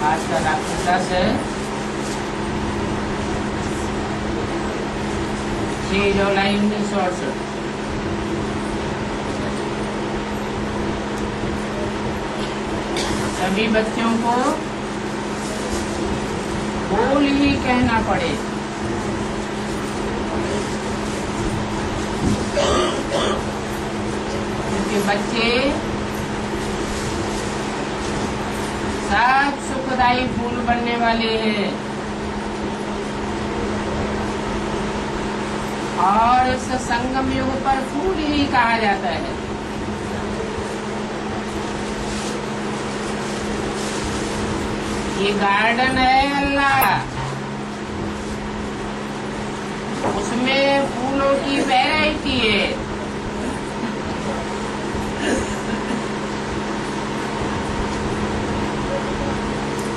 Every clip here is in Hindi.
आज का राक्षस है 6 जुलाई 1968। सभी बच्चों को बोल ही कहना पड़े। क्योंकि बच्चे सब सुखदायी फूल बनने वाले हैं और इस संगम युग पर फूल ही कहा जाता है। ये गार्डन है अल्लाह, उसमें फूलों की वैरायटी है।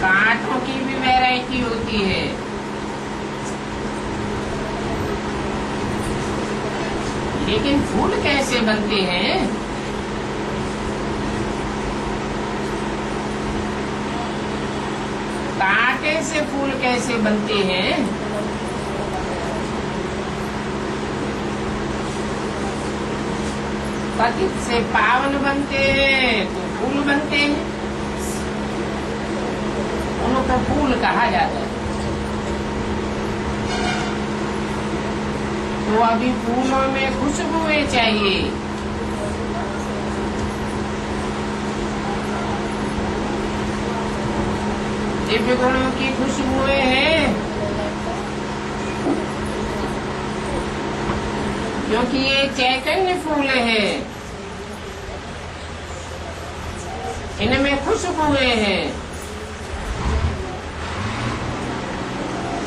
कांटों की भी वैरायटी होती है। लेकिन फूल कैसे बनते हैं? कांटे से फूल कैसे बनते हैं? पतित से पावन बनते हैं तो फूल बनते हैं, उनको फूल कहा जाता है। तो अभी फूलों में खुशबुएं चाहिए। दिव्य गुणों की खुशबुएं हैं, क्योंकि ये चैतन्य फूल है, इनमें खुशबुएं हैं।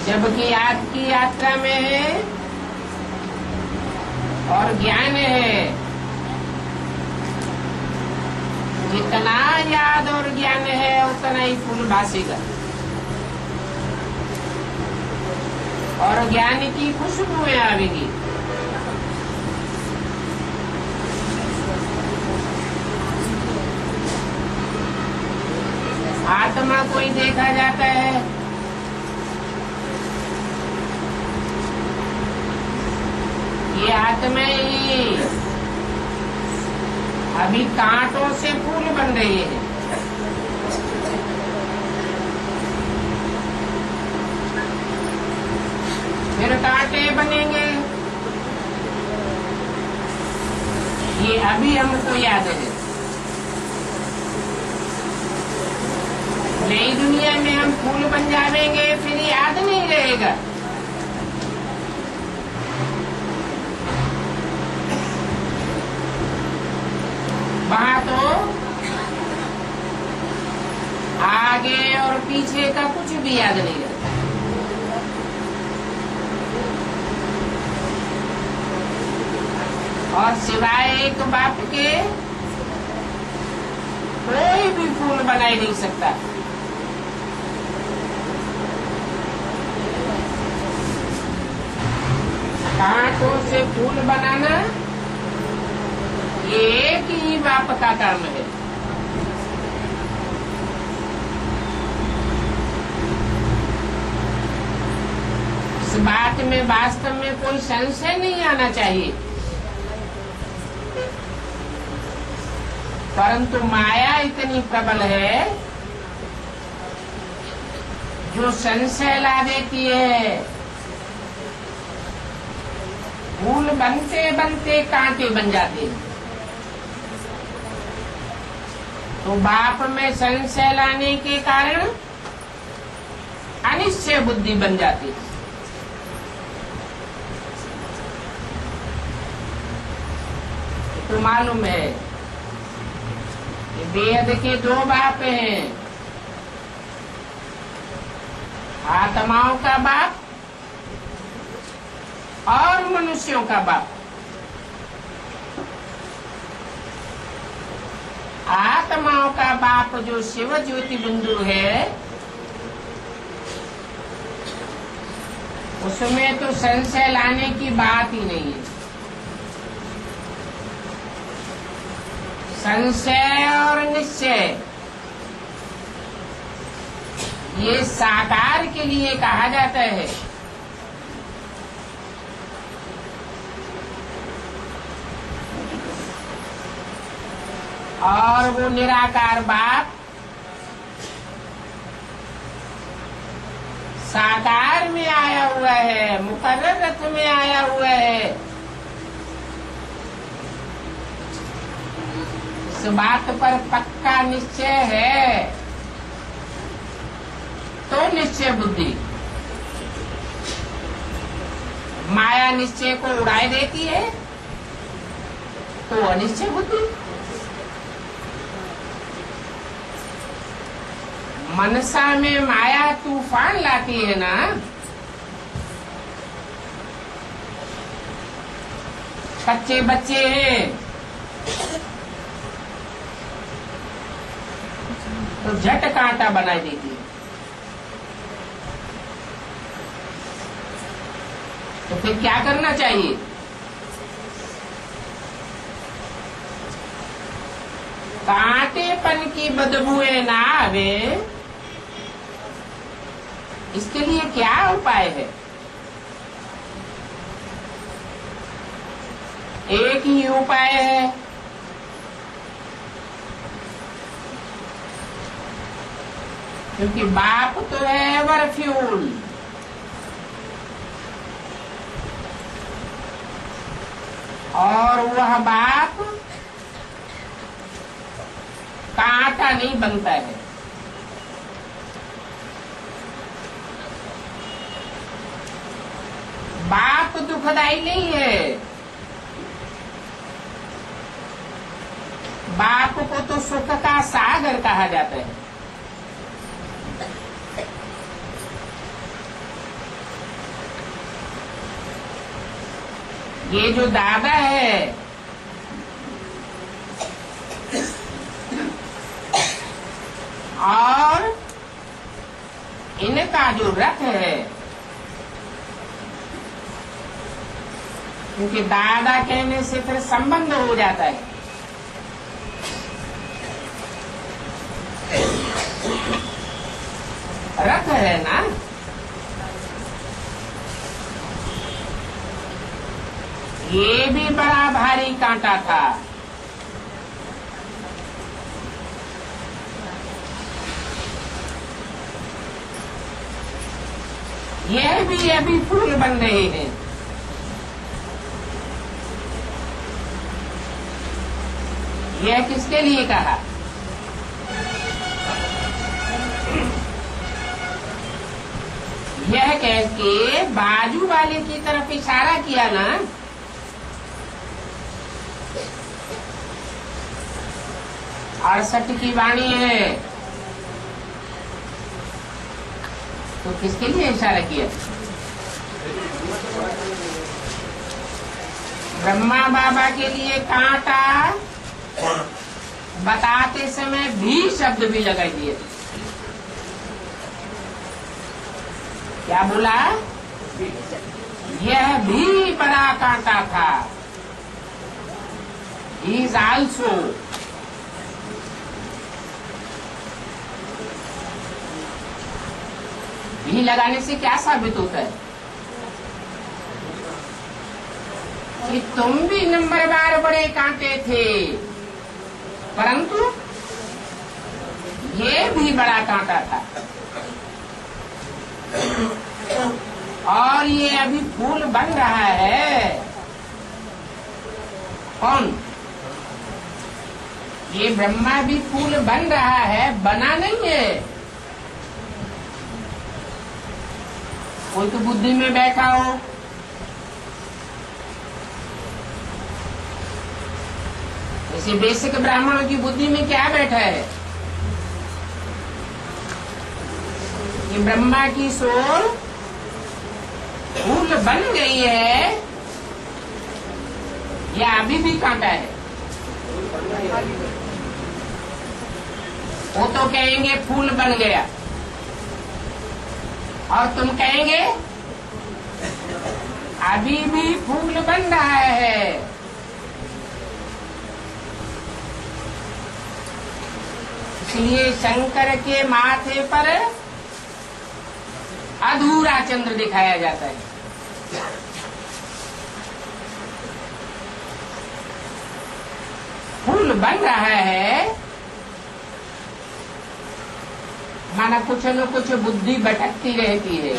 जबकि आपकी यात्रा में है और ज्ञान है। जितना याद और ज्ञान है उतना ही फूल भासेगा और ज्ञान की खुशबुएं आवेगी। आत्मा को ही देखा जाता है। ये आत्मा ही अभी कांटों से फूल बन रही है। फिर कांटे बनेंगे। ये अभी हमको याद है। नई दुनिया में हम फूल बन जाएंगे, फिर याद नहीं रहेगा। वहाँ तो आगे और पीछे का कुछ भी याद नहीं रहता। और सिवाय एक बाप के कोई भी फूल बना ही नहीं सकता। कांटों से फूल बनाना एक ही बाप का काम है। इस बात में वास्तव में कोई संशय नहीं आना चाहिए। परंतु माया इतनी प्रबल है जो संशय ला देती है। फूल बनते बनते कांटे बन जाते हैं। तो बाप में संशय लाने के कारण अनिश्चय बुद्धि बन जाती है। तो मालूम है कि वेद के 2 बाप हैं, आत्माओं का बाप और मनुष्यों का बाप। आत्माओं का बाप जो शिव ज्योति बिंदु है, उसमें तो संशय लाने की बात ही नहीं है। संशय और निश्चय ये साकार के लिए कहा जाता है। और वो निराकार बाप साकार में आया हुआ है, मुकर्रर रथ में आया हुआ है। इस बात पर पक्का निश्चय है तो निश्चय बुद्धि। माया निश्चय को उड़ाए देती है तो अनिश्चय बुद्धि। मनसा में माया तूफान लाती है ना, कच्चे बच्चे हैं तो झट कांटा बना देती है। तो फिर क्या करना चाहिए? कांटेपन की बदबूए ना आवे, इसके लिए क्या उपाय है? एक ही उपाय है, क्योंकि बाप तो है एवर फ्यूल। और वह बाप कांटा नहीं बनता है। बाप दुखदाई नहीं है। बाप को तो सुख का सागर कहा जाता है। ये जो दादा है और इनका जो रथ है, क्योंकि दादा कहने से फिर संबंध हो जाता है। रथ है ना, ये भी बड़ा भारी कांटा था। यह भी अभी फूल बन रहे हैं। यह किसके लिए कहा? यह कह के बाजू वाले की तरफ इशारा किया ना, अड़सठ की वाणी है, तो किसके लिए इशारा किया? ब्रह्मा बाबा के लिए कांटा बताते समय भी शब्द भी लगाई दिए। क्या बोला? यह भी बड़ा कांटा था। Is also. भी लगाने से क्या साबित होता है? कि तुम भी नंबरवार बड़े कांटे थे, परंतु ये भी बड़ा कांटा था। और ये अभी फूल बन रहा है। कौन? ये ब्रह्मा भी फूल बन रहा है, बना नहीं है। कोई तो बुद्धि में बैठा हो, जैसे बेसिक ब्राह्मणों की बुद्धि में क्या बैठा है कि ब्रह्मा की सोल फूल बन गई है या अभी भी कांटा है। वो तो कहेंगे फूल बन गया, और तुम कहेंगे अभी भी फूल बन रहा है। इसलिए शंकर के माथे पर अधूरा चंद्र दिखाया जाता है। फूल बन रहा है, माना कुछ न कुछ बुद्धि भटकती रहती है,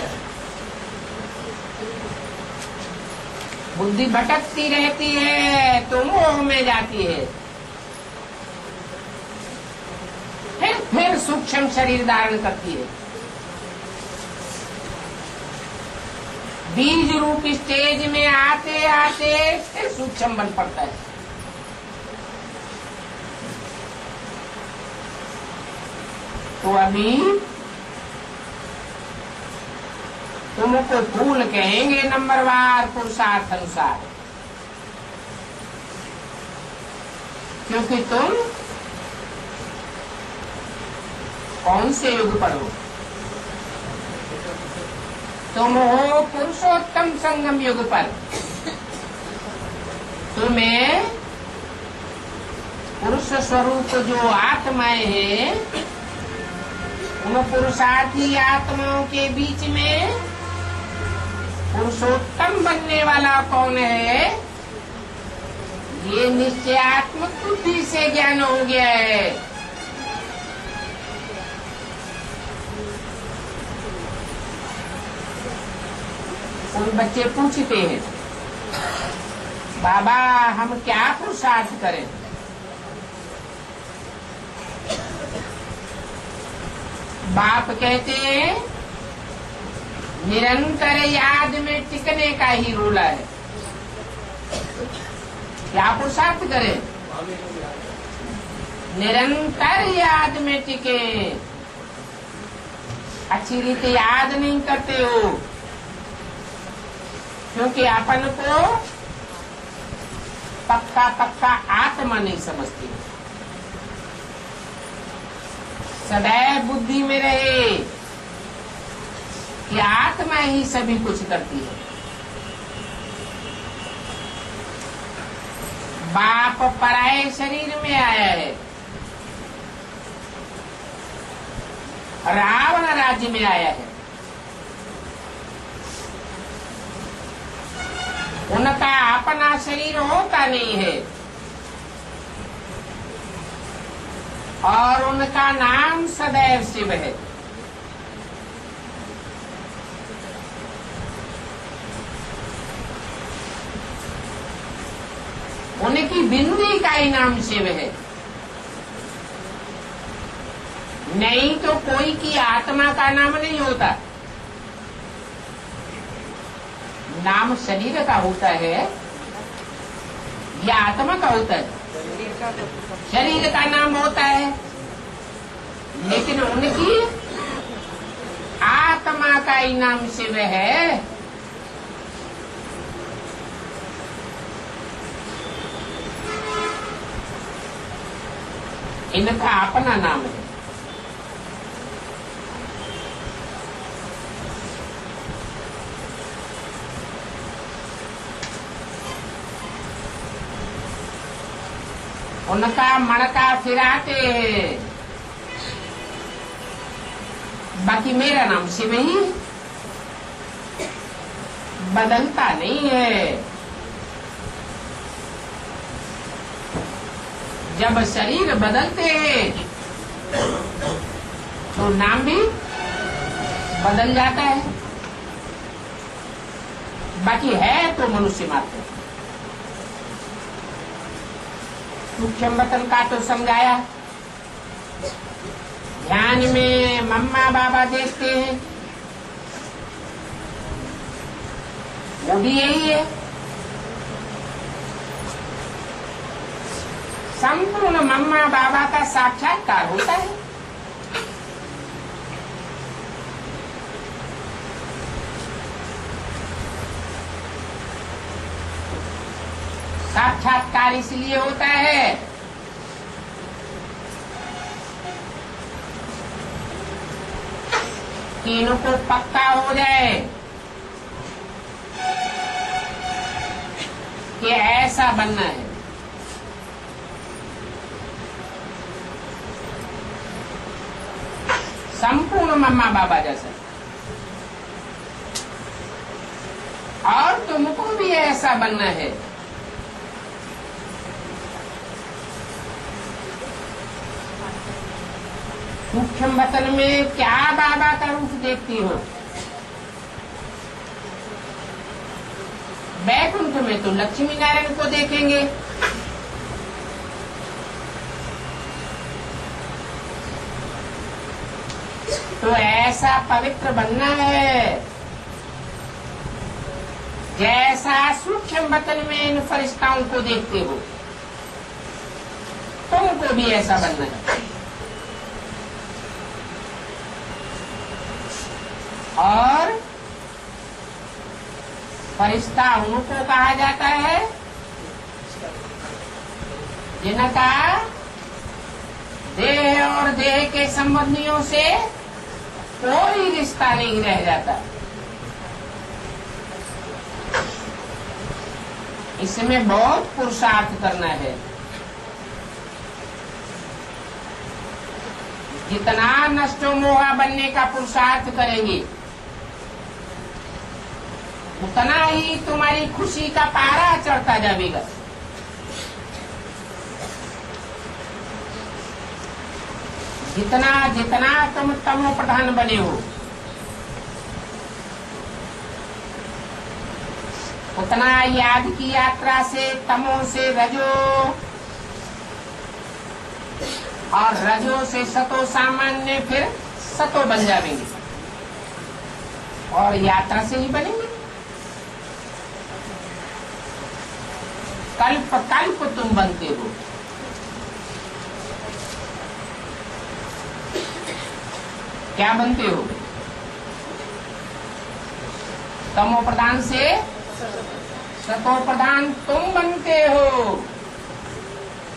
बुद्धि भटकती रहती है तो मोह में जाती है, फिर सूक्ष्म शरीर धारण करती है। बीज रूप स्टेज में आते आते फिर सूक्ष्म बन पड़ता है। तो अभी तुमको फूल कहेंगे नंबरवार पुरुषार्थ अनुसार, क्योंकि तुम कौन से युग पर हो? तुम हो पुरुषोत्तम संगम युग पर। तुम्हें पुरुष स्वरूप जो आत्माएं हैं, उन पुरुषार्थी आत्माओं के बीच में पुरुषोत्तम बनने वाला कौन है, ये निश्चयात्मक बुद्धि से ज्ञान हो गया है। उन बच्चे पूछते हैं, बाबा हम क्या पुरुषार्थ करें? बाप कहते हैं निरंतर याद में टिकने का ही रोला है। क्या पुरुषार्थ करें? निरंतर याद में टिके। अच्छी रीति याद नहीं करते हो, क्योंकि अपन को पक्का पक्का आत्मा नहीं समझती। सदैव बुद्धि में रहे कि आत्मा ही सभी कुछ करती है। बाप पराये शरीर में आया है, रावण राज्य में आया है, उनका अपना शरीर होता नहीं है और उनका नाम सदैव शिव है। उनकी बिंदी का ही नाम शिव है। नहीं तो कोई की आत्मा का नाम नहीं होता। नाम शरीर का होता है या आत्मा का होता है? शरीर का नाम होता है, लेकिन उनकी आत्मा का ही नाम शिव है। इनका अपना नाम है। उनका मणका फिराते हैं, बाकी मेरा नाम शिव ही बदलता नहीं है। जब शरीर बदलते हैं तो नाम भी बदल जाता है, बाकी है तो मनुष्य मात्र। सूक्ष्म वतन का तो समझाया। ध्यान में मम्मा बाबा देखते हैं, वो भी यही है। संपूर्ण मम्मा बाबा का साक्षात्कार होता है। साक्षात्कार इसलिए होता है कि इनको पक्का हो जाए कि ऐसा बनना है। संपूर्ण मम्मा बाबा जैसा। तुमको भी ऐसा बनना है। सूक्ष्म वतन में क्या बाबा का रूप देखती हो? बैकुंठ में तो लक्ष्मी नारायण को देखेंगे। तो ऐसा पवित्र बनना है जैसा सूक्ष्म वतन में इन फरिश्ताओं को देखते हो, तुमको भी ऐसा बनना है। और फरिश्ता उनको कहा जाता है जिनका देह और देह के संबंधियों से कोई रिश्ता नहीं रह जाता। इसमें बहुत पुरुषार्थ करना है। जितना नष्टो मोहा बनने का पुरुषार्थ करेंगे, उतना ही तुम्हारी खुशी का पारा चढ़ता जाएगा। जितना जितना तुम तमो प्रधान बने हो, उतना याद की यात्रा से तमो से रजो और रजो से सतो सामान्य, फिर सतो बन जाएंगे और यात्रा से ही बनेंगे। कल्प कल्प तुम बनते हो। क्या बनते हो? तमो प्रधान से सतो प्रधान तुम बनते हो।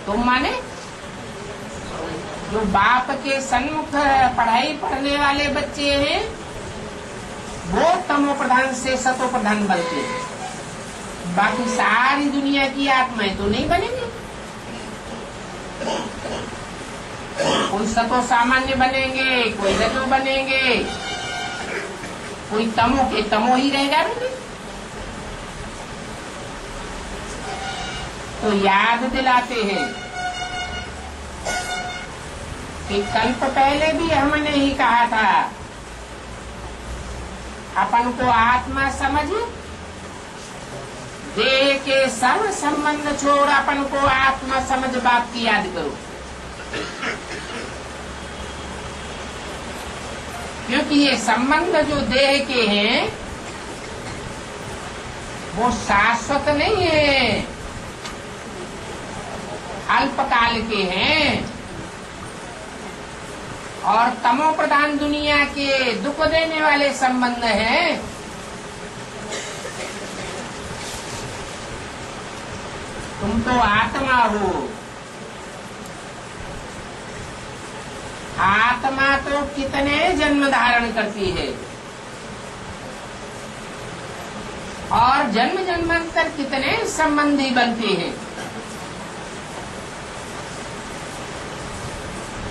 तुम माने जो बाप के सन्मुख पढ़ाई पढ़ने वाले बच्चे हैं, वो तमो प्रधान से सतो प्रधान बनते हैं। बाकी सारी दुनिया की आत्माएं तो नहीं बनेंगी। कोई सतो सामान्य बनेंगे, कोई रजो बनेंगे, कोई तमो के तमो ही रह जाएंगे। तो याद दिलाते हैं कि कल्प पहले भी हमने ही कहा था, अपन को आत्मा समझ, देह के सर्व संबंध छोड़ अपन को आत्मा समझ बाप की याद करो। क्योंकि ये संबंध जो देह के हैं वो शाश्वत नहीं है, अल्पकाल के हैं। और तमो प्रधान दुनिया के दुख देने वाले संबंध हैं। तुम तो आत्मा हो। आत्मा तो कितने जन्म धारण करती है और जन्म जन्मांतर कितने संबंधी बनते हैं,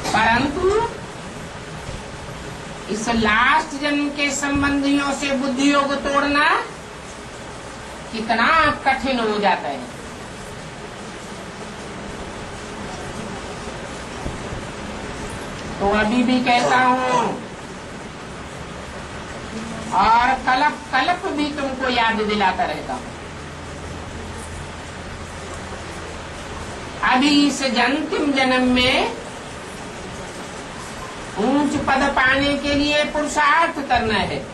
परंतु इस लास्ट जन्म के संबंधियों से बुद्धि योग तोड़ना कितना कठिन हो जाता है। तो अभी भी कहता हूँ और कल्प कल्प भी तुमको याद दिलाता रहता हूँ। अभी इस अंतिम जन्म में ऊंच पद पाने के लिए पुरुषार्थ करना है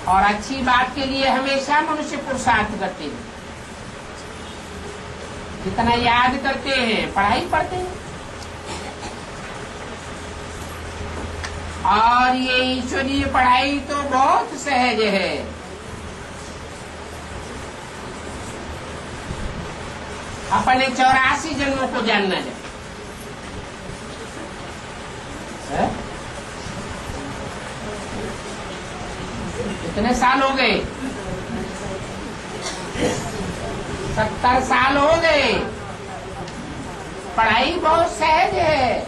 और अच्छी बात के लिए हमेशा मनुष्य पुरुषार्थ करते हैं। जितना याद करते हैं, पढ़ाई पढ़ते हैं, और ये ईश्वरीय पढ़ाई तो बहुत सहज है। अपने 84 जन्मों को जानना है। कितने साल हो गए? 70 साल हो गए। पढ़ाई बहुत सहज है।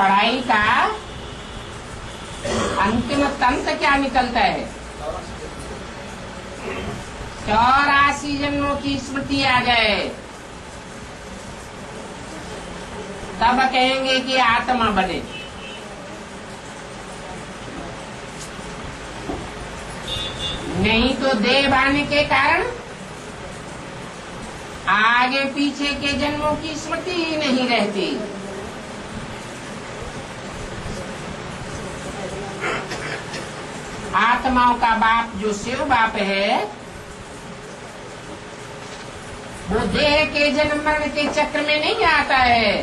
पढ़ाई का अंतिम तंत्र क्या निकलता है? 84 जन्मों की स्मृति आ जाए तब कहेंगे कि आत्मा बने। नहीं तो देह भाने के कारण आगे पीछे के जन्मों की स्मृति ही नहीं रहती। आत्माओं का बाप जो शिव बाप है वो देह के जन्म मरण के चक्र में नहीं आता है,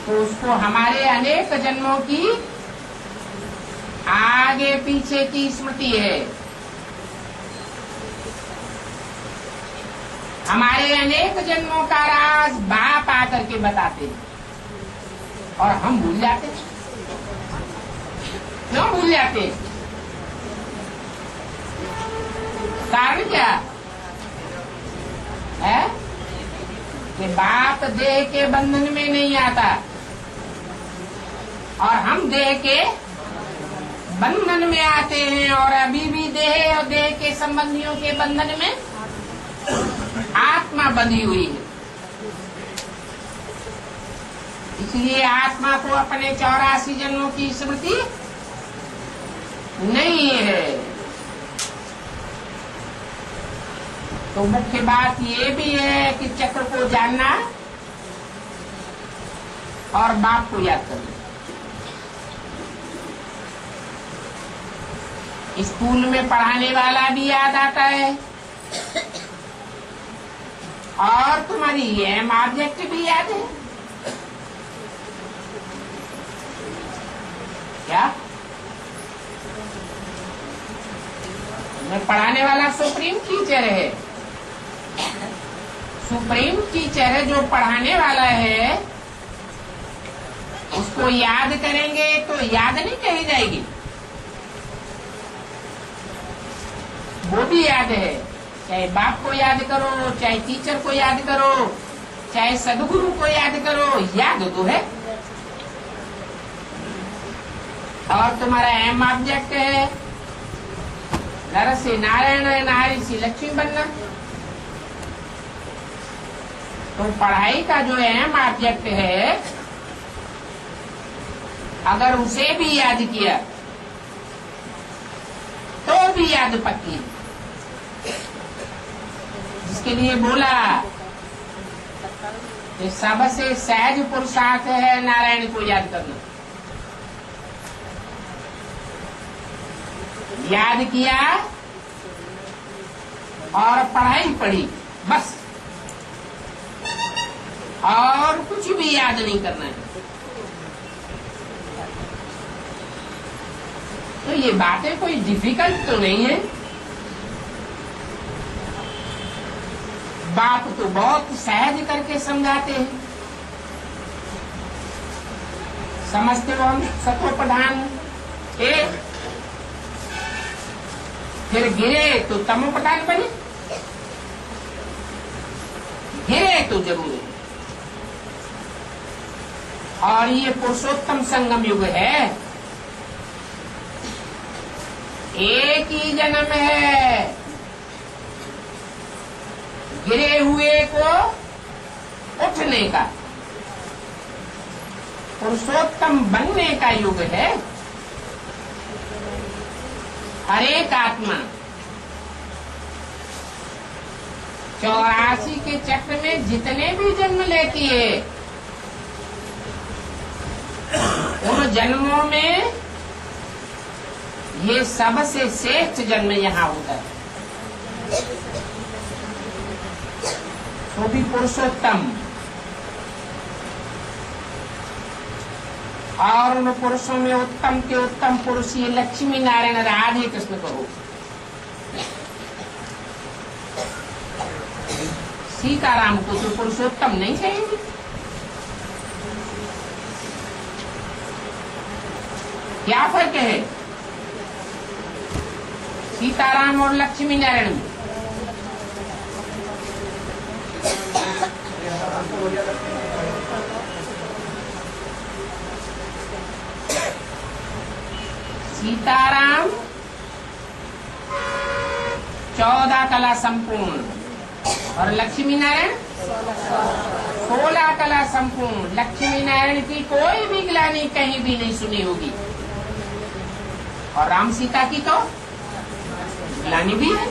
तो उसको हमारे अनेक जन्मों की आगे पीछे की स्मृति है। हमारे अनेक जन्मों का राज बाप आकर के बताते हैं और हम भूल जाते हैं। क्यों भूल जाते हैं? कारण क्या है कि बाप देह के बंधन में नहीं आता और हम देह के बंधन में आते हैं, और अभी भी देह और देह के संबंधियों के बंधन में आत्मा बंधी हुई है। इसलिए आत्मा को अपने 84 जन्मों की स्मृति नहीं है। तो मुख्य बात ये भी है कि चक्र को जानना और बाप को याद करना। स्कूल में पढ़ाने वाला भी याद आता है और तुम्हारी एम ऑब्जेक्ट भी याद है क्या? मैं पढ़ाने वाला सुप्रीम टीचर है। सुप्रीम टीचर है जो पढ़ाने वाला है, उसको याद करेंगे तो याद नहीं कही जाएगी, वो भी याद है। चाहे बाप को याद करो, चाहे टीचर को याद करो, चाहे सदगुरु को याद करो, याद तो है। और तुम्हारा एम ऑब्जेक्ट है नर से नारायण, नारी से लक्ष्मी बनना। तो पढ़ाई का जो एम ऑब्जेक्ट है, अगर उसे भी याद किया तो भी याद पक्की है। जिसके लिए बोला कि सबसे सहज पुरुषार्थ है नारायण को याद करना। याद किया और पढ़ाई पढ़ी, बस, और कुछ भी याद नहीं करना है। तो ये बातें कोई डिफिकल्ट तो नहीं है। बाप तो बहुत सहज करके समझाते हैं। समझते हो हम सतो प्रधान एक, फिर गिरे तो तमो प्रधान बने, गिरे तो जरूर है। और ये पुरुषोत्तम संगम युग है, एक ही जन्म है। गिरे हुए को उठने का, पुरुषोत्तम बनने का युग है। हर एक आत्मा 84 के चक्र में जितने भी जन्म लेती है, उन जन्मों में ये सबसे श्रेष्ठ जन्म यहाँ होता है। तो भी पुरुषोत्तम, और उन पुरुषों में उत्तम के उत्तम पुरुष ये लक्ष्मी नारायण राधे कृष्ण कहो। सीताराम को तो पुरुषोत्तम नहीं कहेंगे। क्या फर्क है सीताराम और लक्ष्मी नारायण में? सीताराम 14 कला संपूर्ण और लक्ष्मी नारायण 16 कला संपूर्ण। लक्ष्मी नारायण की कोई भी ग्लानि कहीं भी नहीं सुनी होगी, और राम सीता की तो ग्लानि भी है।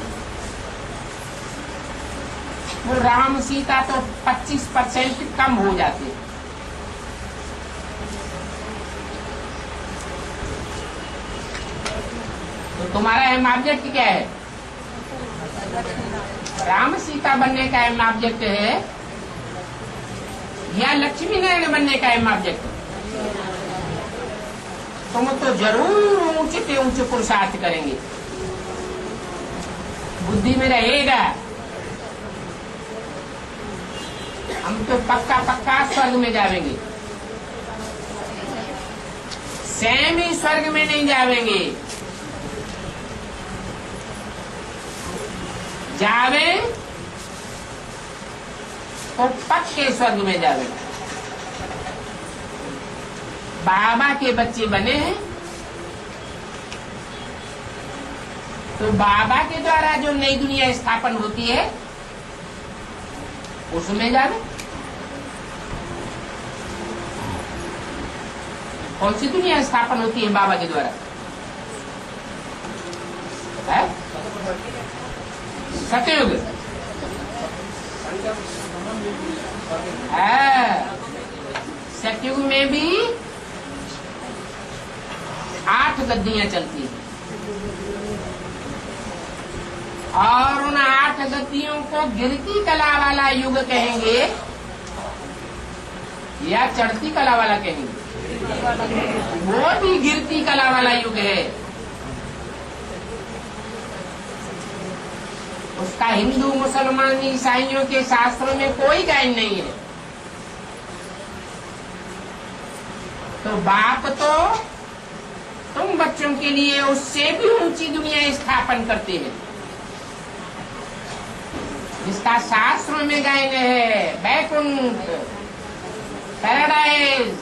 वो राम सीता तो 25% कम हो जाते। तो तुम्हारा एम ऑब्जेक्ट क्या है? राम सीता बनने का एम ऑब्जेक्ट है या लक्ष्मी नारायण बनने का एम ऑब्जेक्ट? तुम तो जरूर ऊंचे से ऊंचे पुरुषार्थ करेंगे, बुद्धि में रहेगा हम तो पक्का स्वर्ग में जावेंगे, सेमी स्वर्ग में नहीं जावेंगे। जावे तो पक्के स्वर्ग में जावे। बाबा के बच्चे बने हैं तो बाबा के द्वारा जो नई दुनिया स्थापन होती है उसमें जावे। कौन सी दुनिया स्थापन होती है बाबा के द्वारा? सतयुग। सतयुग में भी 8 गद्दियां चलती हैं और उन 8 गद्दियों को गिरती कला वाला युग कहेंगे या चढ़ती कला वाला कहेंगे? वो भी गिरती कला वाला युग है। उसका हिंदू मुसलमान ईसाइयों के शास्त्रों में कोई गायन नहीं है। तो बाप तो तुम बच्चों के लिए उससे भी ऊंची दुनिया स्थापन करते हैं जिसका शास्त्रों में गायन है। बैकुंठ, पैराडाइज,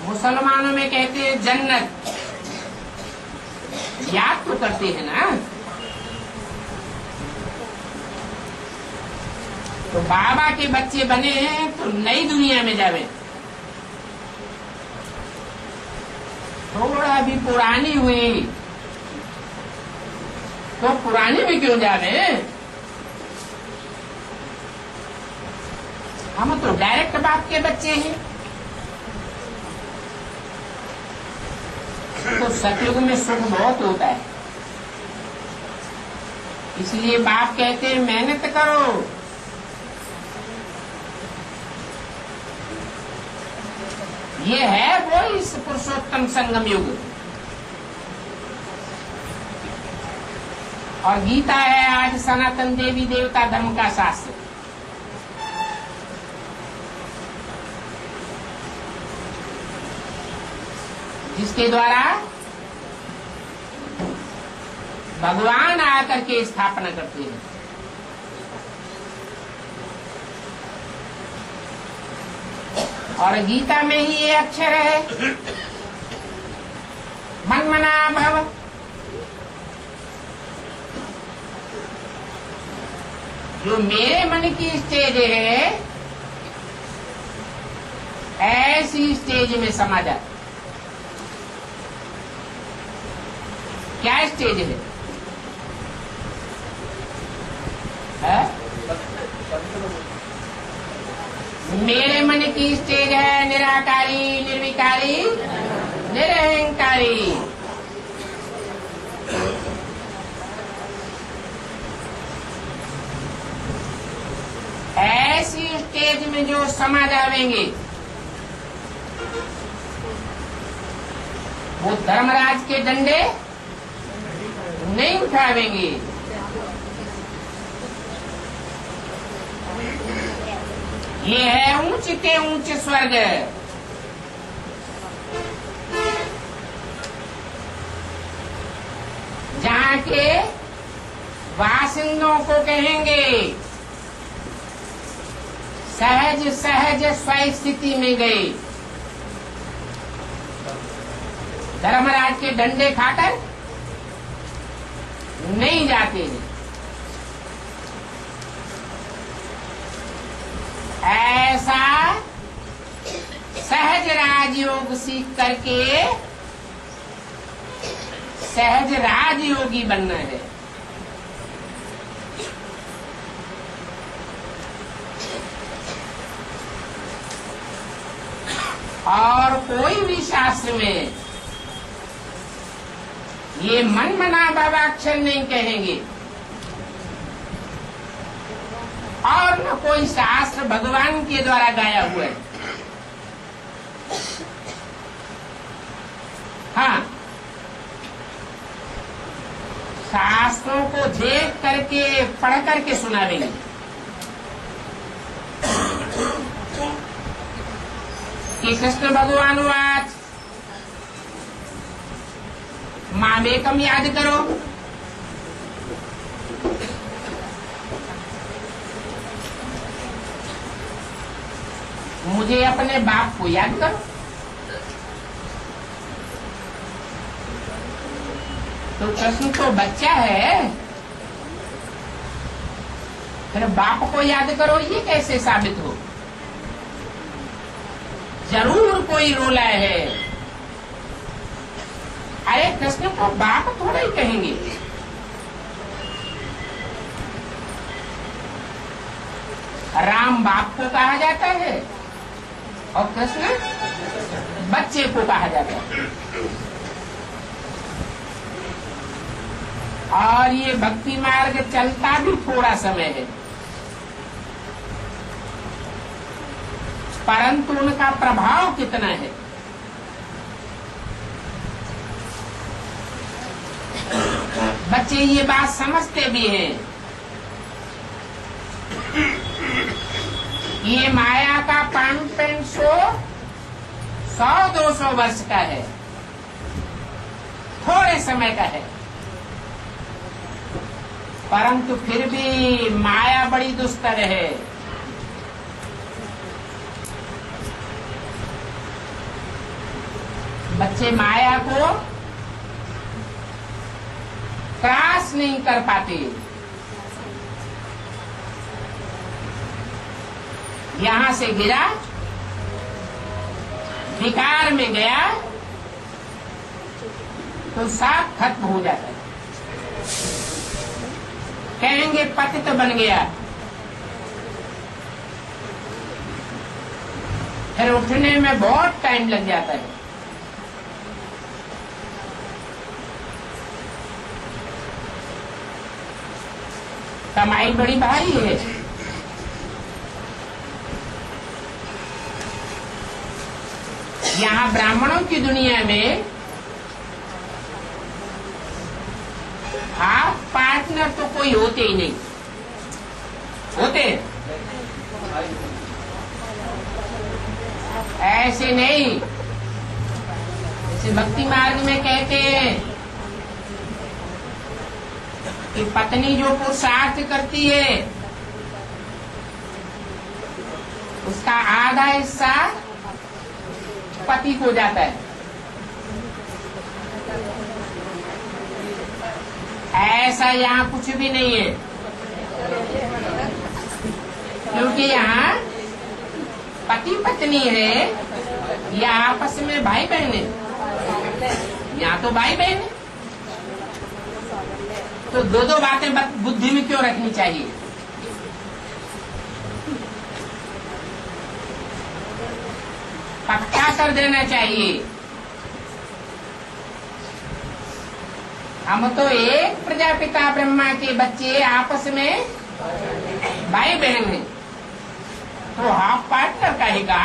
मुसलमानों में कहते हैं जन्नत। याद तो करते हैं ना? तो बाबा के बच्चे बने हैं तो नई दुनिया में जावे। थोड़ा भी पुरानी हुई तो पुरानी भी क्यों जावे? हम तो डायरेक्ट बाप के बच्चे हैं। तो सतयुग में सुख बहुत होता है, इसलिए बाप कहते हैं मेहनत करो। ये है वो इस पुरुषोत्तम संगम युग। और गीता है आज सनातन देवी देवता धर्म का शास्त्र। जिसके द्वारा भगवान आकर के स्थापना करते हैं। और गीता में ही ये अक्षर है मनमना भव। जो मेरे मन की स्टेज है ऐसी स्टेज में समा जा। क्या स्टेज है? मेरे मन की स्टेज है निराकारी, निर्विकारी, निरहंकारी। ऐसी स्टेज में जो समा जावेंगे वो धर्मराज के डंडे नहीं उठावेंगे। ये है ऊंच के ऊंच स्वर्ग। जहाँ के वासिंदों को कहेंगे सहज सहज स्वस्थिति में गए। धर्मराज के डंडे खाकर नहीं जाते हैं। ऐसा सहज राजयोग सीख करके सहज राजयोगी बनना है। और कोई भी शास्त्र में ये मन मना बाबा अक्षर नहीं कहेंगे, और न कोई शास्त्र भगवान के द्वारा गाया हुआ है। हाँ, शास्त्रों को देख करके पढ़ करके सुनावेंगे। कि कृष्ण भगवान वाच मामेकम याद करो, मुझे अपने बाप को याद करो। तो कृष्ण तो बच्चा है, फिर बाप को याद करो, ये कैसे साबित हो? जरूर कोई रोला है। अरे कृष्ण को बाप थोड़ा ही कहेंगे। राम बाप को कहा जाता है और कृष्ण बच्चे को कहा जाता है। और ये भक्ति मार्ग चलता भी थोड़ा समय है, परंतु उनका प्रभाव कितना है। बच्चे ये बात समझते भी हैं। ये माया का पान 100-200 वर्ष का है, थोड़े समय का है, परंतु फिर भी माया बड़ी दुस्तर है। बच्चे माया को क्रॉस नहीं कर पाते। यहां से गिरा, विकार में गया तो साफ खत्म हो जाता है। कहेंगे पतित तो बन गया, फिर उठने में बहुत टाइम लग जाता है। कमाई बड़ी भारी है। यहाँ ब्राह्मणों की दुनिया में हाफ पार्टनर तो कोई होते ही नहीं। होते ऐसे नहीं, जैसे भक्ति मार्ग में कहते हैं कि पत्नी जो पुरुषार्थ करती है उसका आधा हिस्सा पति को जाता है। ऐसा यहाँ कुछ भी नहीं है, क्योंकि यहाँ पति पत्नी है या आपस में भाई बहन है। यहाँ तो भाई बहन है, तो दो बातें बुद्धि में क्यों रखनी चाहिए? पक्का कर देना चाहिए। हम तो एक प्रजापिता ब्रह्मा के बच्चे आपस में भाई बहन हैं, तो हाफ पार्टनर कहेगा।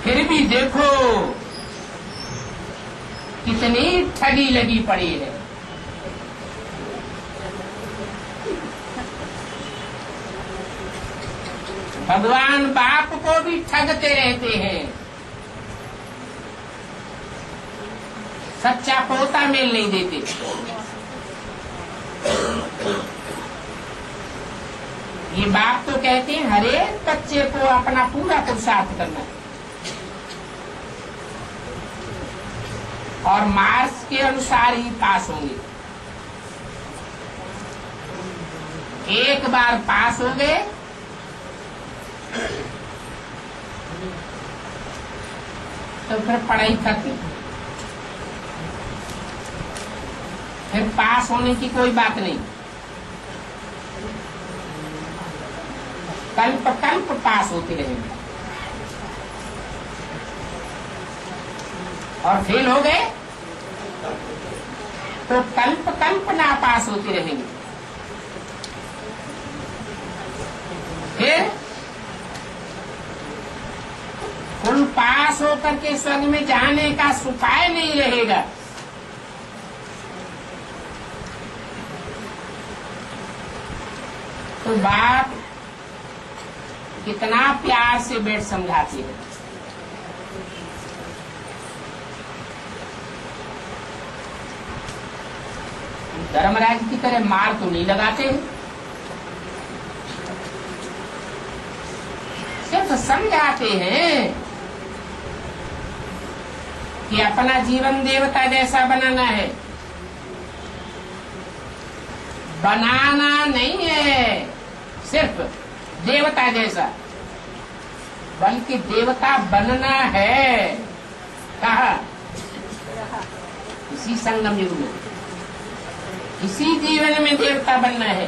फिर भी देखो कितनी ठगी लगी पड़ी है। भगवान बाप को भी ठगते रहते हैं। सच्चा पोता मेल नहीं देते। ये बाप तो कहते हैं हर एक बच्चे को अपना पूरा पुरुषार्थ करना है और मार्क्स के अनुसार ही पास होंगे। एक बार पास हो गए तो फिर पढ़ाई खत्म, फिर पास होने की कोई बात नहीं। कल्प कल्प पास होते रहेंगे और फेल हो गए तो कल्प कल्प ना पास होते रहेंगे। फिर फुल पास होकर के स्वर्ग में जाने का उपाय नहीं रहेगा। तो बाप कितना प्यार से बैठ समझाती है। धर्मराज की तरह मार तो नहीं लगाते, सिर्फ समझाते हैं कि अपना जीवन देवता जैसा बनाना है। बनाना नहीं है सिर्फ देवता जैसा, बल्कि देवता बनना है। कहा? इसी संगम युग में, इसी जीवन में देवता बनना है।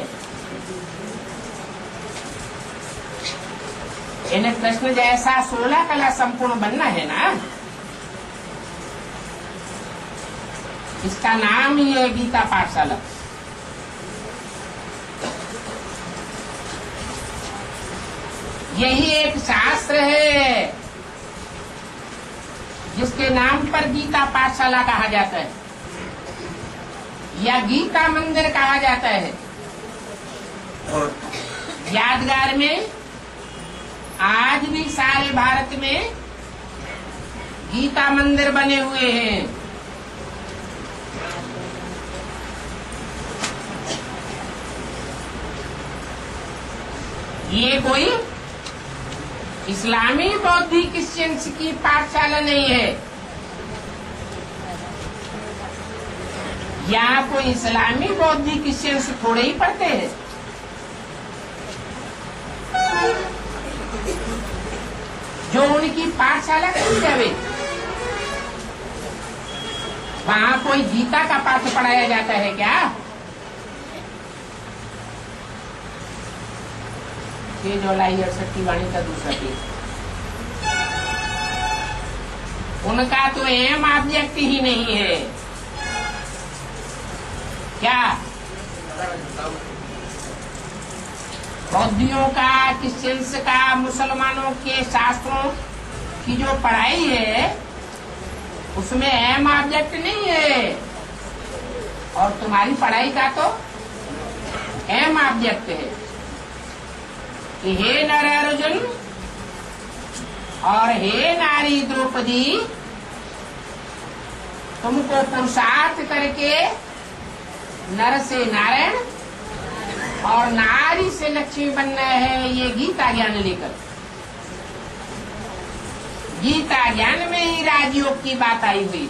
इन्हें कृष्ण जैसा 16 कला संपूर्ण बनना है ना। इसका नाम ही है गीता पाठशाला। यही एक शास्त्र है जिसके नाम पर गीता पाठशाला कहा जाता है या गीता मंदिर कहा जाता है। यादगार में आज भी सारे भारत में गीता मंदिर बने हुए हैं। ये कोई इस्लामी बौद्धिक क्रिश्चियंस की पाठशाला नहीं है। यहाँ कोई इस्लामी बौद्धिक क्रिश्चियंस थोड़े ही पढ़ते हैं। जो उनकी पाठशाला है वहाँ कोई गीता का पाठ पढ़ाया जाता है क्या? ये जुलाई 68 की वाणी का दूसरा पेज। उनका तो एम ऑब्जेक्ट ही नहीं है क्या? बौद्धियों का, क्रिश्चियंस का, मुसलमानों के शास्त्रों की जो पढ़ाई है उसमें एम ऑब्जेक्ट नहीं है, और तुम्हारी पढ़ाई का तो एम ऑब्जेक्ट है कि हे नर अर्जुन और हे नारी द्रौपदी, तुमको पुरुषार्थ करके नर से नारायण और नारी से लक्ष्मी बनना है। ये गीता ज्ञान लेकर, गीता ज्ञान में ही राजयोग की बात आई हुई।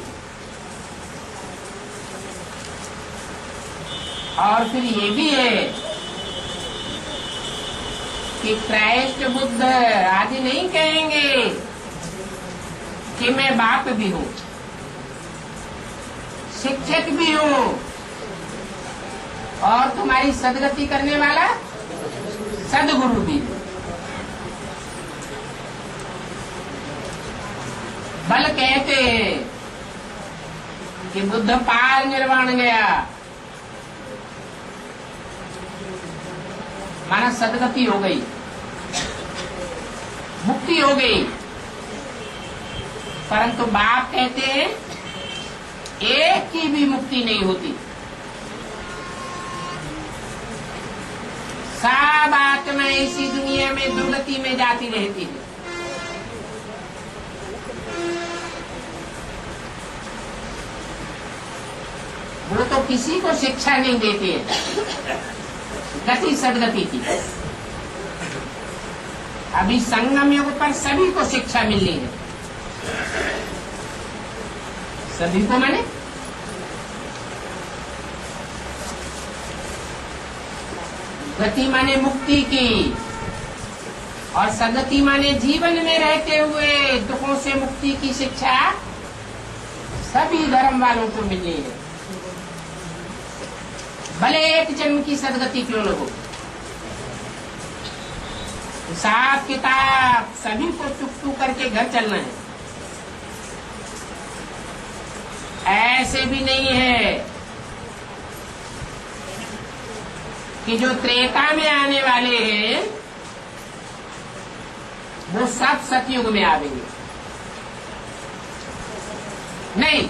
और फिर ये भी है कि क्राइस्ट बुद्ध आदि नहीं कहेंगे कि मैं बाप भी हूँ, शिक्षक भी हूँ और तुम्हारी सदगति करने वाला सदगुरु भी। बल कहते हैं कि बुद्ध पार निर्वाण गया, माना सदगति हो गई, मुक्ति हो गई। परंतु बाप कहते हैं एक की भी मुक्ति नहीं होती। सब आत्मा इसी दुनिया में दुर्गति में जाती रहती है। वो तो किसी को शिक्षा नहीं देते हैं गति सदगति की। अभी संगम युग पर सभी को शिक्षा मिलनी है। सभी को माने गति माने मुक्ति की, और सदगति माने जीवन में रहते हुए दुखों से मुक्ति की शिक्षा सभी धर्म वालों को मिलनी है, भले एक जन्म की सदगति क्यों न हो। हिसाब किताब सभी को चुप करके घर चलना है। ऐसे भी नहीं है कि जो त्रेता में आने वाले हैं वो सब सतयुग में आवेंगे। नहीं,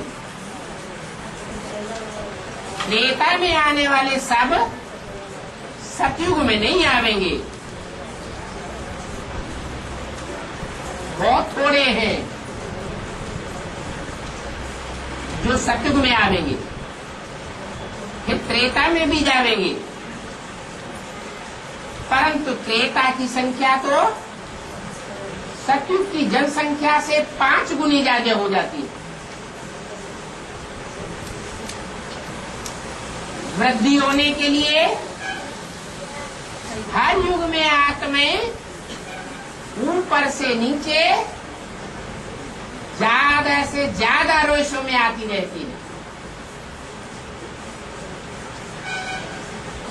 त्रेता में आने वाले सब सतयुग में नहीं आवेंगे, बहुत थोड़े हैं जो सतयुग में आवेंगे, फिर त्रेता में भी जावेंगे। परंतु त्रेता की संख्या तो सतयुग की जनसंख्या से 5 गुनी ज्यादा हो जाती है। वृद्धि होने के लिए हर युग में आत्माएं ऊपर से नीचे ज्यादा से ज्यादा रोशों में आती रहती है।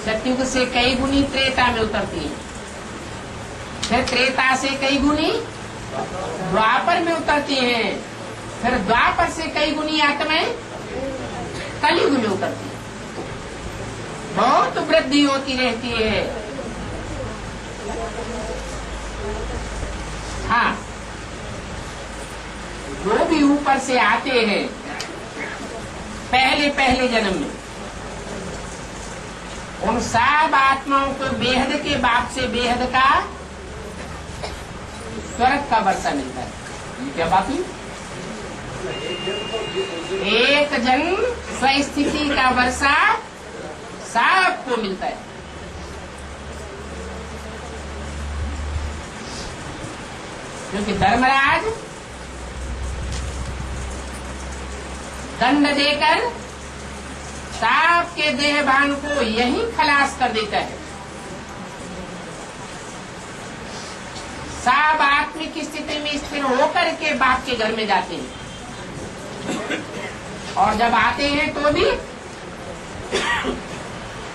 सतयुग से कई गुनी त्रेता में उतरती है, फिर त्रेता से कई गुनी द्वापर में उतरती हैं, फिर द्वापर से कई गुनी आत्माएं कलयुग में उतरती है। बहुत वृद्धि होती रहती है। हाँ, जो भी ऊपर से आते हैं पहले पहले जन्म में, उन सब आत्माओं को बेहद के बाप से बेहद का स्वर्ग का वर्षा मिलता है। ये क्या बात हुई? एक जन्म स्वस्थिति का वर्षा सबको मिलता है। क्योंकि धर्मराज दंड देकर सबके देहभान को यही खलास कर देता है। सब आत्मिक स्थिति में स्थिर होकर के बाप के घर में जाते हैं, और जब आते हैं तो भी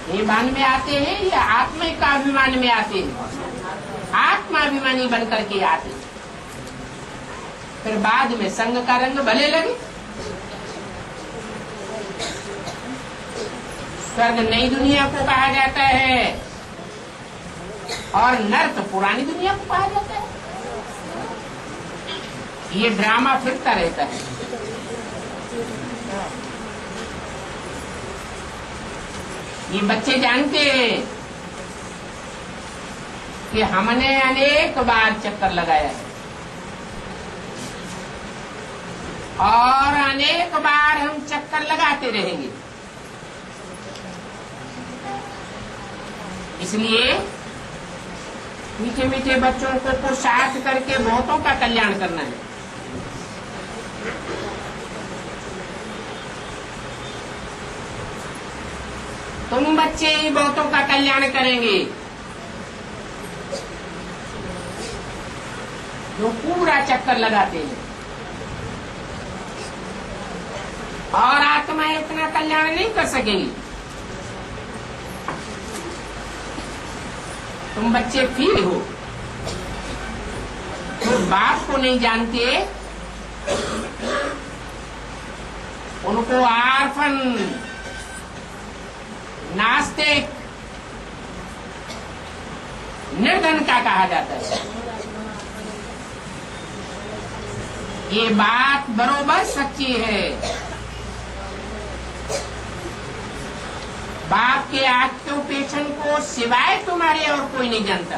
देहभान में आते हैं या आत्मा का अभिमान में आते हैं, आत्माभिमानी बनकर के आते हैं। फिर बाद में संग का रंग भले लगे। स्वर्ग नई दुनिया को कहा जाता है और नर्क पुरानी दुनिया को कहा जाता है। ये ड्रामा फिरता रहता है। ये बच्चे जानते हैं कि हमने अनेक बार चक्कर लगाया है और अनेक बार हम चक्कर लगाते रहेंगे। इसलिए मीठे मीठे बच्चों को पुरुषार्थ करके बहुतों का कल्याण करना है। तुम बच्चे ही बहुतों का कल्याण करेंगे जो पूरा चक्कर लगाते हैं, और आत्मा इतना कल्याण नहीं कर सकेंगी। तुम बच्चे फिर हो, तो बाप को नहीं जानते, उनको आर्फन, नास्तिक, निर्धन का कहा जाता है। ये बात बरोबर सच्ची है। बाप के ऑक्यूपेशन को सिवाय तुम्हारे और कोई नहीं जानता।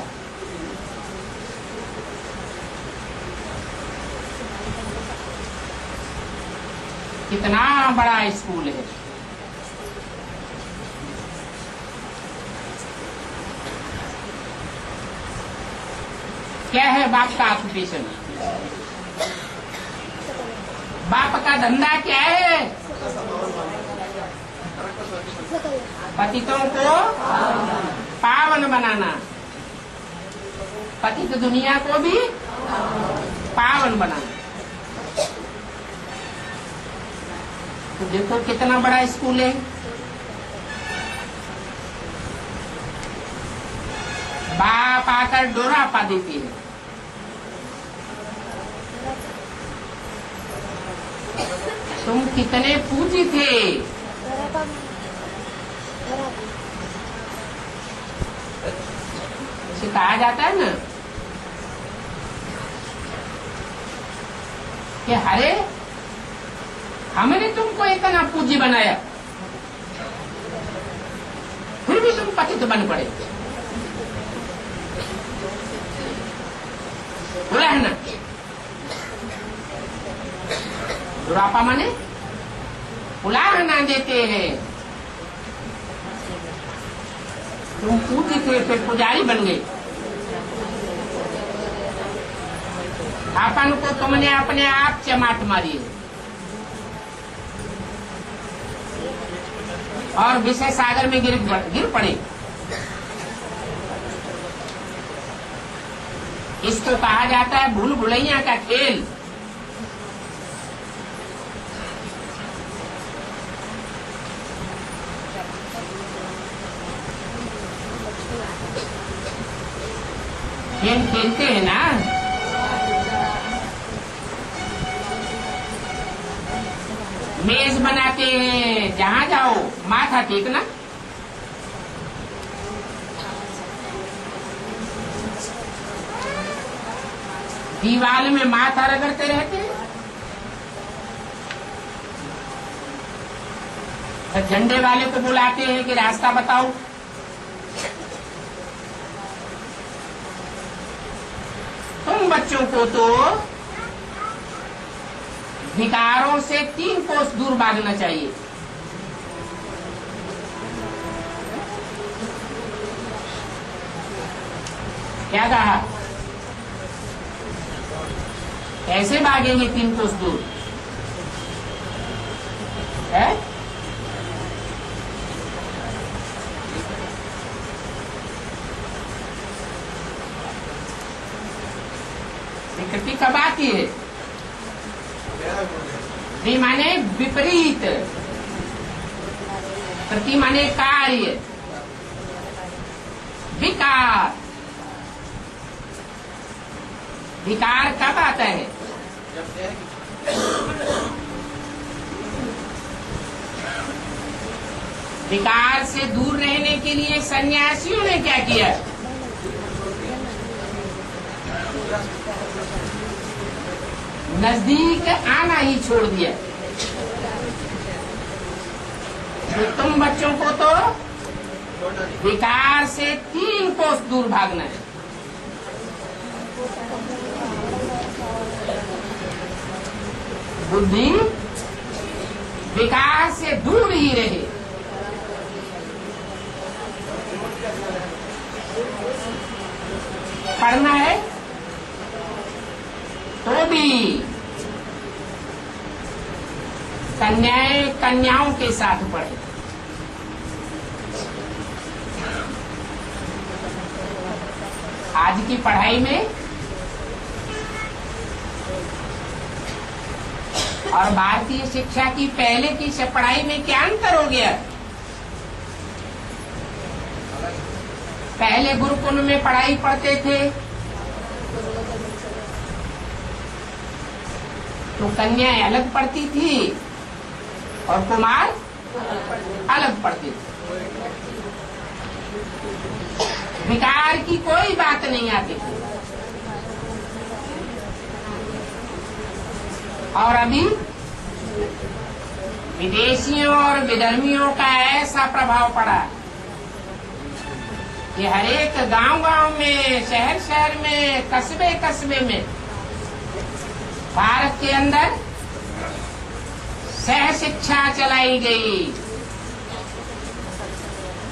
कितना बड़ा स्कूल है। क्या है बाप का ऑक्यूपेशन? बाप का धंधा क्या है? पतितों को पावन बनाना, पतित दुनिया को भी पावन बनाना। तो देखो कितना बड़ा स्कूल है। बाप आकर डोरा पा देती है। तुम कितने पूजी थे। इसे कहा जाता है ना कि अरे हमने तुमको इतना पूजी बनाया, फिर भी तुम पतित बन पड़े। बोला है ना, दुरापा माने उलाहना देते हैं। तुम पूजी थे, फिर पुजारी बन गए। अपन को तुमने अपने आप चमाट मारी और विषय सागर में गिर पड़े। इसको कहा जाता है भूल भुलैया का खेल। खेल खेलते हैं ना, मेज बनाते हैं, जहां जाओ माथा टेकना। दीवार में माथा रगड़ते रहते हैं। तो झंडे वाले को बुलाते हैं कि रास्ता बताओ। तुम बच्चों को तो विकारों से 3 कोस दूर भागना चाहिए। क्या कहा? कैसे भागेंगे 3 कोस दूर? है? विकृति कब आती है? वि माने विपरीत, प्रति माने कार्य, विकार। विकार कब आता है? विकार से दूर रहने के लिए सन्यासियों ने क्या किया? नजदीक आना ही छोड़ दिया। तो तुम बच्चों को तो विकार से 3 कोस दूर भागना है। बुद्धि विकार से दूर ही रहे। पढ़ना है तो भी कन्याओं के साथ पढ़े। आज की पढ़ाई में और भारतीय शिक्षा की पहले की पढ़ाई में क्या अंतर हो गया? पहले गुरुकुल में पढ़ाई पढ़ते थे तो कन्याएं अलग पढ़ती थी और कुमार अलग पढ़ते थे। विकार की कोई बात नहीं आती थी। और अभी विदेशियों और विधर्मियों का ऐसा प्रभाव पड़ा कि हर एक गांव-गांव में, शहर-शहर में, कस्बे-कस्बे में भारत के अंदर सह शिक्षा चलाई गई।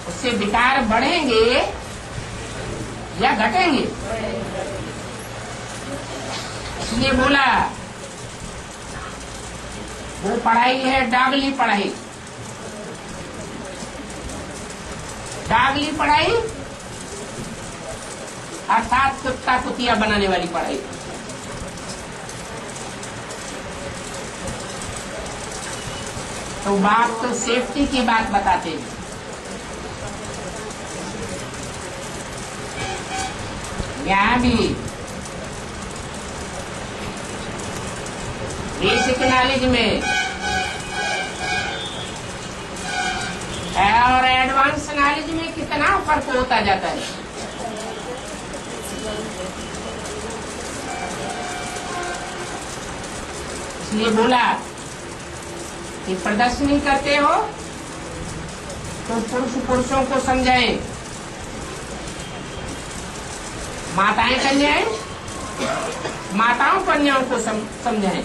उससे विकार बढ़ेंगे या घटेंगे? इसलिए बोला वो पढ़ाई है डागली पढ़ाई। डागली पढ़ाई अर्थात कुत्ता कुतिया बनाने वाली पढ़ाई। तो बाप तो सेफ्टी की बात बताते हैं। यहाँ भी बेसिक नॉलेज में और एडवांस नॉलेज में कितना फर्क होता जाता है। इसलिए बोला कि प्रदर्शनी करते हो तो पुरुषों को समझाएं, माताएं कन्याएं माताओं कन्याओं को समझाएं।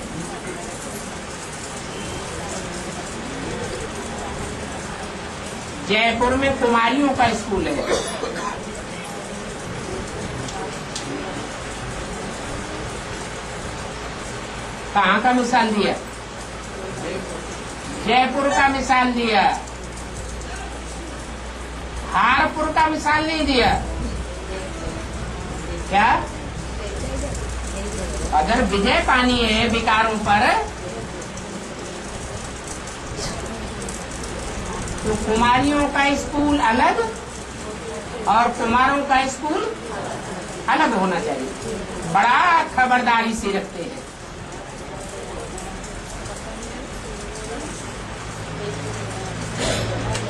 जयपुर में कुमारियों का स्कूल है। कहाँ का मिसाल दिया? जयपुर का मिसाल दिया, हारपुर का मिसाल नहीं दिया। क्या अगर विजय पानी है विकारों पर तो कुमारियों का स्कूल अलग और कुमारों का स्कूल अलग होना चाहिए। बड़ा खबरदारी से रखते हैं।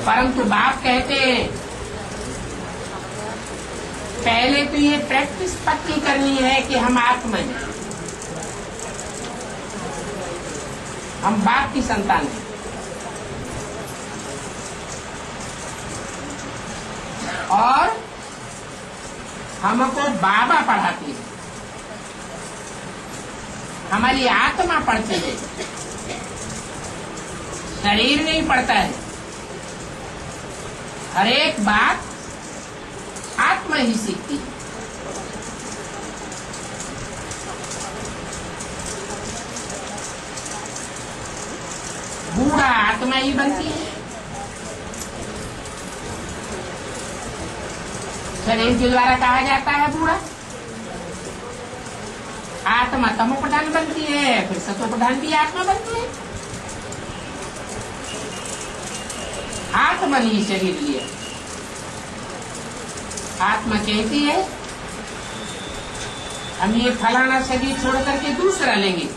परंतु बाप कहते हैं पहले तो ये प्रैक्टिस पक्की करनी है कि हम आत्मा हैं, हम बाप की संतान हैं। और हमको बाबा पढ़ाती है, हमारी आत्मा पढ़ती है, शरीर नहीं पढ़ता है। हर एक बात आत्मा ही सीखती है। बूढ़ा आत्मा ही बनती है। शरीर के द्वारा कहा जाता है बूढ़ा। आत्मा तमो प्रधान बनती है, फिर सतो प्रधान भी आत्मा बनती है। आत्मा नहीं शरीर लिया। आत्मा कहती है हम ये फलाना शरीर छोड़ करके दूसरा लेंगे।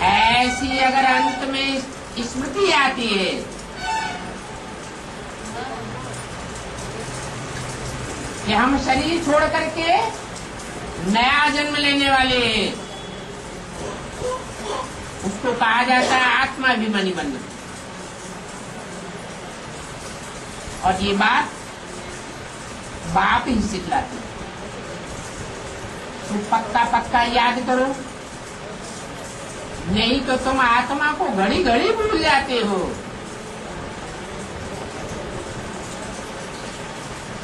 ऐसी अगर अंत में स्मृति आती है कि हम शरीर छोड़ करके नया जन्म लेने वाले हैं, उसको कहा जाता है आत्माभिमानी बनना। और ये बात बाप ही सिखलाते। तो पक्का पक्का याद करो, नहीं तो तुम आत्मा को घड़ी घड़ी भूल जाते हो।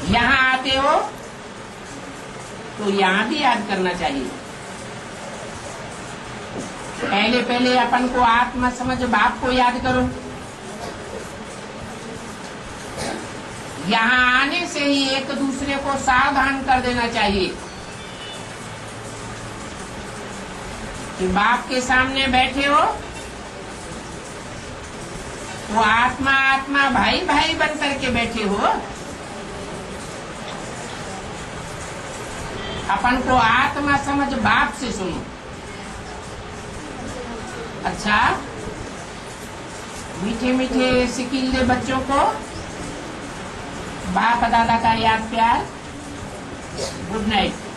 यहाँ आते हो तो यहाँ भी याद करना चाहिए। पहले पहले अपन को आत्मा समझ बाप को याद करो। यहाँ आने से ही एक दूसरे को सावधान कर देना चाहिए कि बाप के सामने बैठे हो वो आत्मा आत्मा भाई भाई बन करके बैठे हो। अपन को आत्मा समझ बाप से सुनो। अच्छा, मीठे मीठे सिकीले बच्चों को बाप दादा का याद प्यार। Good night.